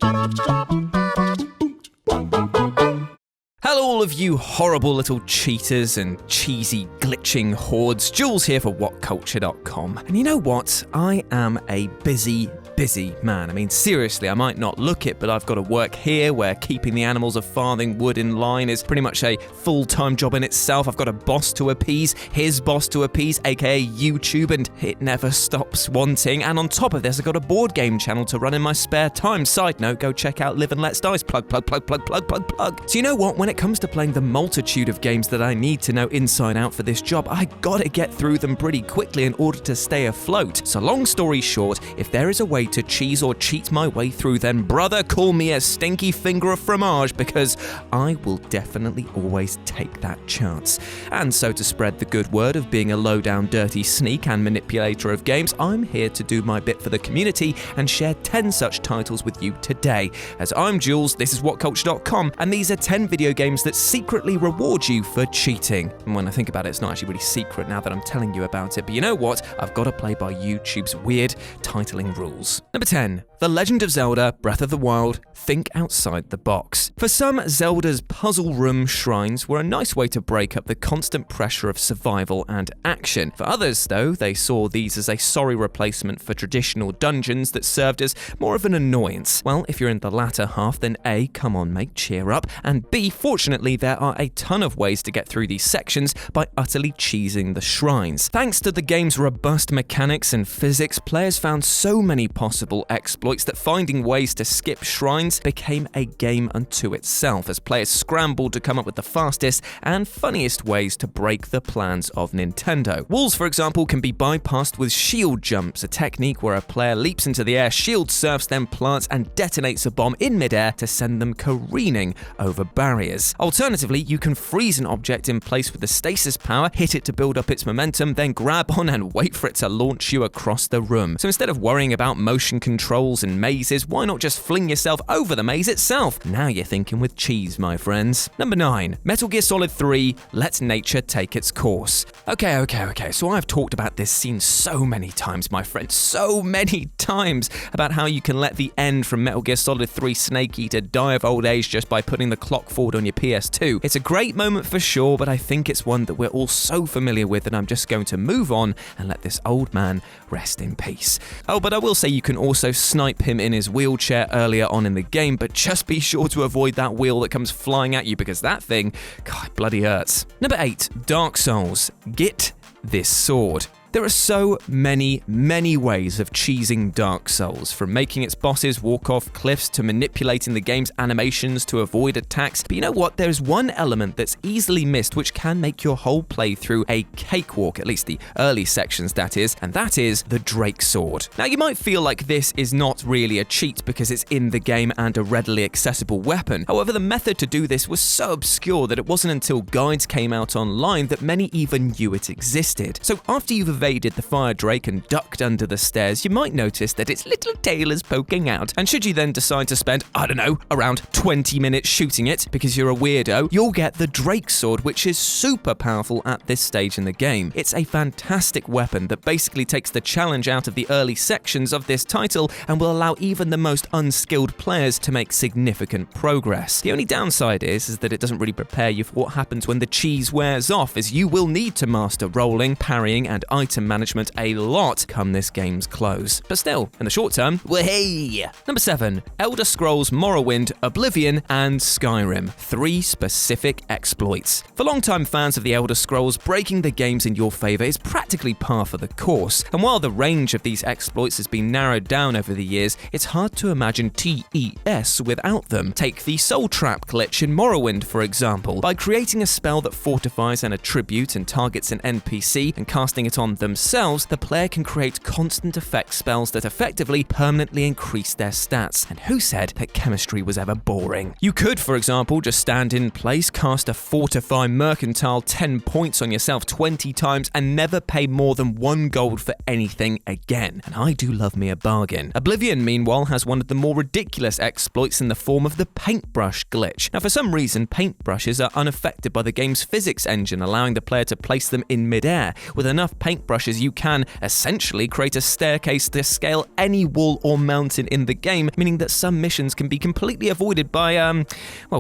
Hello all of you horrible little cheaters and cheesy glitching hordes. Jules here for WhatCulture.com. And you know what? I am a busy man. I mean, seriously, I might not look it, but I've got to work here where keeping the animals of Farthing Wood in line is pretty much a full-time job in itself. I've got a boss to appease, his boss to appease, aka YouTube, and it never stops wanting. And on top of this, I've got a board game channel to run in my spare time. Side note, go check out Live and Let's Dice. Plug. So you know what? When it comes to playing the multitude of games that I need to know inside out for this job, I gotta get through them pretty quickly in order to stay afloat. So long story short, if there is a way to cheese or cheat my way through, then brother, call me a stinky finger of fromage, because I will definitely always take that chance. And so to spread the good word of being a low-down dirty sneak and manipulator of games, I'm here to do my bit for the community and share 10 such titles with you today. As I'm Jules, this is WhatCulture.com, and these are 10 video games that secretly reward you for cheating. And when I think about it, it's not actually really secret now that I'm telling you about it, but you know what? I've got to play by YouTube's weird titling rules. Number 10. The Legend of Zelda Breath of the Wild. Think outside the box. For some, Zelda's puzzle room shrines were a nice way to break up the constant pressure of survival and action. For others, though, they saw these as a sorry replacement for traditional dungeons that served as more of an annoyance. Well, if you're in the latter half, then A, come on mate, cheer up, and B, fortunately, there are a ton of ways to get through these sections by utterly cheesing the shrines. Thanks to the game's robust mechanics and physics, players found so many possible exploits that finding ways to skip shrines became a game unto itself, as players scrambled to come up with the fastest and funniest ways to break the plans of Nintendo. Walls, for example, can be bypassed with shield jumps, a technique where a player leaps into the air, shield surfs, then plants and detonates a bomb in midair to send them careening over barriers. Alternatively, you can freeze an object in place with the stasis power, hit it to build up its momentum, then grab on and wait for it to launch you across the room. So instead of worrying about motion controls and mazes, why not just fling yourself over the maze itself? Now you're thinking with cheese, my friends. Number 9. Metal Gear Solid 3, Let Nature Take Its Course. Okay, so I've talked about this scene so many times, my friend, so many times, about how you can let the end from Metal Gear Solid 3 Snake Eater die of old age just by putting the clock forward on your PS2. It's a great moment for sure, but I think it's one that we're all so familiar with that I'm just going to move on and let this old man rest in peace. Oh, but I will say you can also snipe him in his wheelchair earlier on in the game, but just be sure to avoid that wheel that comes flying at you, because that thing, God, bloody hurts. Number 8. Dark Souls. Get this sword. There are so many ways of cheesing Dark Souls, from making its bosses walk off cliffs to manipulating the game's animations to avoid attacks. But you know what? There's one element that's easily missed which can make your whole playthrough a cakewalk, at least the early sections that is, and that is the Drake Sword. Now you might feel like this is not really a cheat because it's in the game and a readily accessible weapon. However, the method to do this was so obscure that it wasn't until guides came out online that many even knew it existed. So after you've evaded the fire drake and ducked under the stairs, you might notice that its little tail is poking out. And should you then decide to spend, I don't know, around 20 minutes shooting it because you're a weirdo, you'll get the Drake Sword, which is super powerful at this stage in the game. It's a fantastic weapon that basically takes the challenge out of the early sections of this title and will allow even the most unskilled players to make significant progress. The only downside is that it doesn't really prepare you for what happens when the cheese wears off, as you will need to master rolling, parrying, and item management a lot come this game's close. But still, in the short term, wahey! Number 7. Elder Scrolls Morrowind, Oblivion, and Skyrim. 3 specific exploits. For longtime fans of the Elder Scrolls, breaking the games in your favor is practically par for the course. And while the range of these exploits has been narrowed down over the years, it's hard to imagine TES without them. Take the Soul Trap glitch in Morrowind, for example. By creating a spell that fortifies an attribute and targets an NPC and casting it on themselves, the player can create constant effect spells that effectively permanently increase their stats. And who said that chemistry was ever boring? You could, for example, just stand in place, cast a Fortify Mercantile 10 points on yourself 20 times, and never pay more than 1 gold for anything again. And I do love me a bargain. Oblivion, meanwhile, has one of the more ridiculous exploits in the form of the paintbrush glitch. Now, for some reason, paintbrushes are unaffected by the game's physics engine, allowing the player to place them in midair. With enough paintbrush paintbrushes, you can essentially create a staircase to scale any wall or mountain in the game, meaning that some missions can be completely avoided by,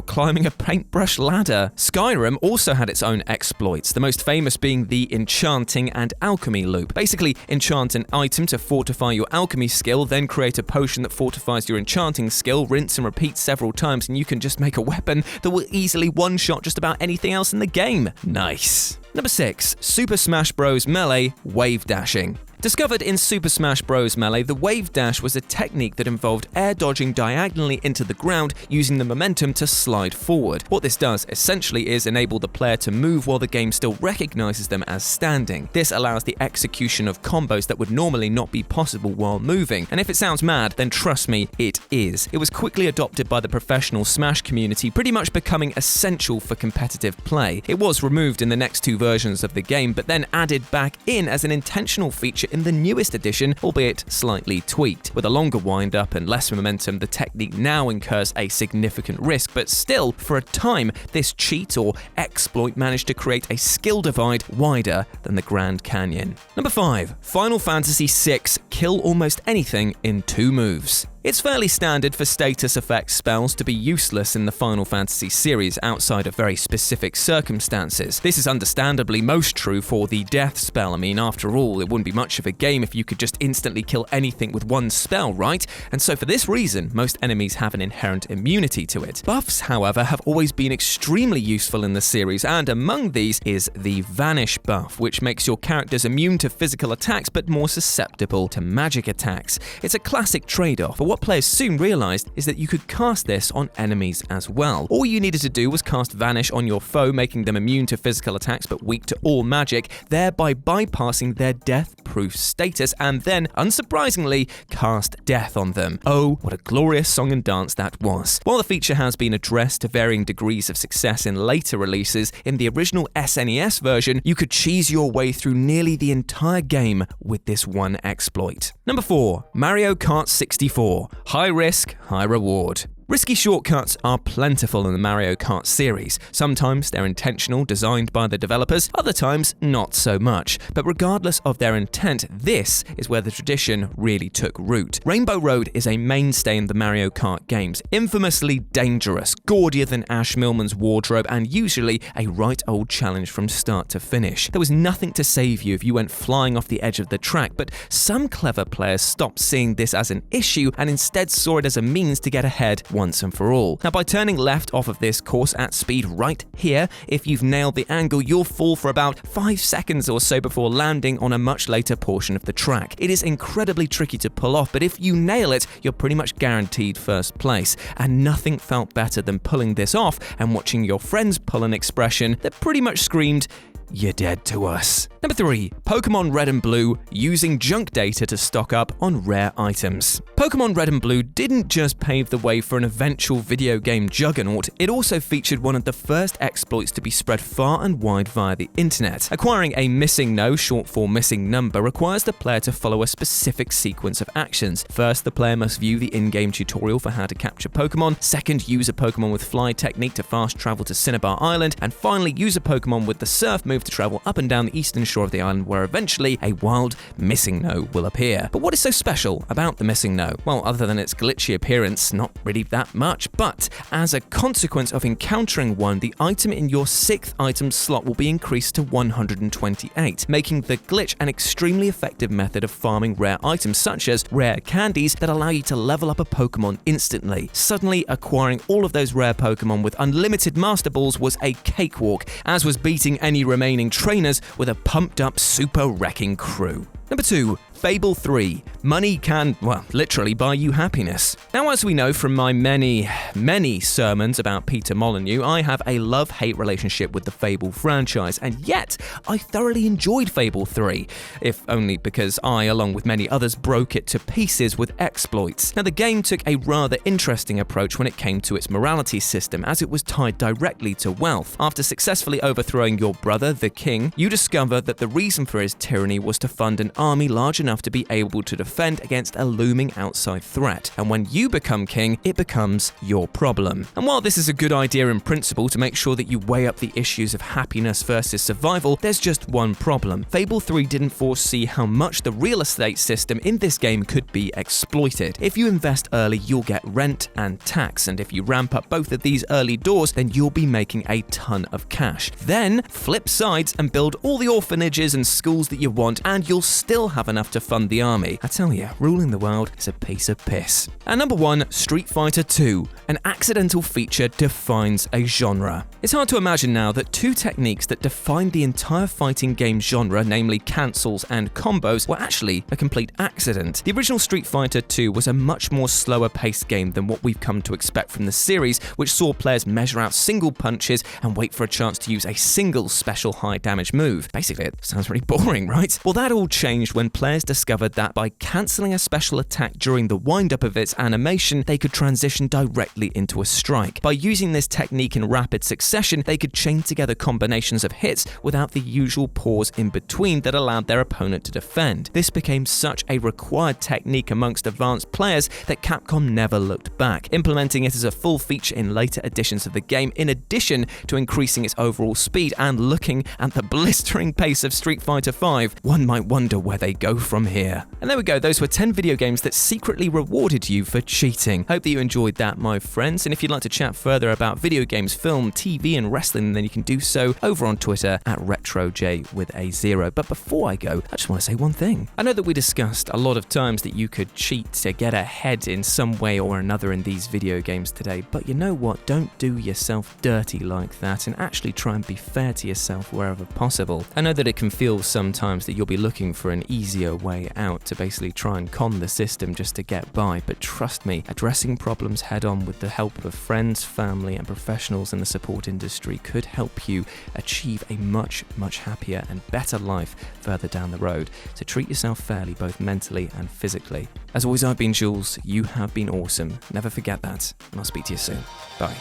climbing a paintbrush ladder. Skyrim also had its own exploits, the most famous being the enchanting and alchemy loop. Basically, enchant an item to fortify your alchemy skill, then create a potion that fortifies your enchanting skill, rinse and repeat several times, and you can just make a weapon that will easily one-shot just about anything else in the game. Nice. Number 6. Super Smash Bros. Melee Wave Dashing. Discovered in Super Smash Bros. Melee, the wave dash was a technique that involved air dodging diagonally into the ground using the momentum to slide forward. What this does essentially is enable the player to move while the game still recognizes them as standing. This allows the execution of combos that would normally not be possible while moving. And if it sounds mad, then trust me, it is. It was quickly adopted by the professional Smash community, pretty much becoming essential for competitive play. It was removed in the next 2 versions of the game, but then added back in as an intentional feature in the newest edition, albeit slightly tweaked. With a longer wind-up and less momentum, the technique now incurs a significant risk, but still, for a time, this cheat or exploit managed to create a skill divide wider than the Grand Canyon. Number 5. Final Fantasy VI Kill Almost Anything in 2 moves. It's fairly standard for status effect spells to be useless in the Final Fantasy series outside of very specific circumstances. This is understandably most true for the death spell. I mean, after all, it wouldn't be much of a game if you could just instantly kill anything with one spell, right? And so for this reason, most enemies have an inherent immunity to it. Buffs, however, have always been extremely useful in the series, and among these is the Vanish buff, which makes your characters immune to physical attacks but more susceptible to magic attacks. It's a classic trade-off, but what players soon realized is that you could cast this on enemies as well. All you needed to do was cast Vanish on your foe, making them immune to physical attacks but weak to all magic, thereby bypassing their death-proof status, and then, unsurprisingly, cast Death on them. Oh, what a glorious song and dance that was. While the feature has been addressed to varying degrees of success in later releases, in the original SNES version, you could cheese your way through nearly the entire game with this one exploit. Number 4. Mario Kart 64. High risk, high reward. Risky shortcuts are plentiful in the Mario Kart series. Sometimes they're intentional, designed by the developers, other times not so much. But regardless of their intent, this is where the tradition really took root. Rainbow Road is a mainstay in the Mario Kart games, infamously dangerous, gaudier than Ash Millman's wardrobe, and usually a right old challenge from start to finish. There was nothing to save you if you went flying off the edge of the track, but some clever players stopped seeing this as an issue and instead saw it as a means to get ahead once and for all. Now, by turning left off of this course at speed right here, if you've nailed the angle, you'll fall for about 5 seconds or so before landing on a much later portion of the track. It is incredibly tricky to pull off, but if you nail it, you're pretty much guaranteed first place. And nothing felt better than pulling this off and watching your friends pull an expression that pretty much screamed, "You're dead to us." Number 3. Pokemon Red and Blue using junk data to stock up on rare items. Pokemon Red and Blue didn't just pave the way for an eventual video game juggernaut, it also featured one of the first exploits to be spread far and wide via the internet. Acquiring a missing no, short for missing number, requires the player to follow a specific sequence of actions. First, the player must view the in-game tutorial for how to capture Pokemon. Second, use a Pokemon with fly technique to fast travel to Cinnabar Island. And finally, use a Pokemon with the surf move to travel up and down the eastern shore of the island, where eventually a wild missing no will appear. But what is so special about the missing no? Well, other than its glitchy appearance, not really that much, but as a consequence of encountering one, the item in your 6th item slot will be increased to 128, making the glitch an extremely effective method of farming rare items such as rare candies that allow you to level up a Pokemon instantly. Suddenly, acquiring all of those rare Pokemon with unlimited Master Balls was a cakewalk, as was beating any remaining trainers with a pumped-up super wrecking crew. Number 2. Fable 3. Money can, well, literally buy you happiness. Now, as we know from my many sermons about Peter Molyneux, I have a love-hate relationship with the Fable franchise, and yet I thoroughly enjoyed Fable 3, if only because I, along with many others, broke it to pieces with exploits. Now, the game took a rather interesting approach when it came to its morality system, as it was tied directly to wealth. After successfully overthrowing your brother, the king, you discover that the reason for his tyranny was to fund an army large enough to be able to defend against a looming outside threat. And when you become king, it becomes your problem. And while this is a good idea in principle to make sure that you weigh up the issues of happiness versus survival, there's just one problem. Fable 3 didn't foresee how much the real estate system in this game could be exploited. If you invest early, you'll get rent and tax, and if you ramp up both of these early doors, then you'll be making a ton of cash. Then flip sides and build all the orphanages and schools that you want, and you'll still have enough to fund the army. I tell you, ruling the world is a piece of piss. And number 1, Street Fighter 2. An accidental feature defines a genre. It's hard to imagine now that two techniques that defined the entire fighting game genre, namely cancels and combos, were actually a complete accident. The original Street Fighter 2 was a much more slower paced game than what we've come to expect from the series, which saw players measure out single punches and wait for a chance to use a single special high damage move. Basically, it sounds really boring, right? Well, that all changed when players discovered that by cancelling a special attack during the wind-up of its animation, they could transition directly into a strike. By using this technique in rapid succession, they could chain together combinations of hits without the usual pause in between that allowed their opponent to defend. This became such a required technique amongst advanced players that Capcom never looked back, implementing it as a full feature in later editions of the game, in addition to increasing its overall speed. And looking at the blistering pace of Street Fighter V, one might wonder where they go from here. And there we go, those were 10 video games that secretly rewarded you for cheating. Hope that you enjoyed that, my friends, and if you'd like to chat further about video games, film, TV and wrestling, then you can do so over on Twitter at RetroJ with a 0. But before I go, I just want to say one thing. I know that we discussed a lot of times that you could cheat to get ahead in some way or another in these video games today, but you know what? Don't do yourself dirty like that, and actually try and be fair to yourself wherever possible. I know that it can feel sometimes that you'll be looking for an easier way out to basically try and con the system just to get by, but trust me, addressing problems head on with the help of friends, family and professionals in the support industry could help you achieve a much happier and better life further down the road. So treat yourself fairly, both mentally and physically. As always, I've been Jules. You have been awesome. Never forget that, and I'll speak to you soon. Bye.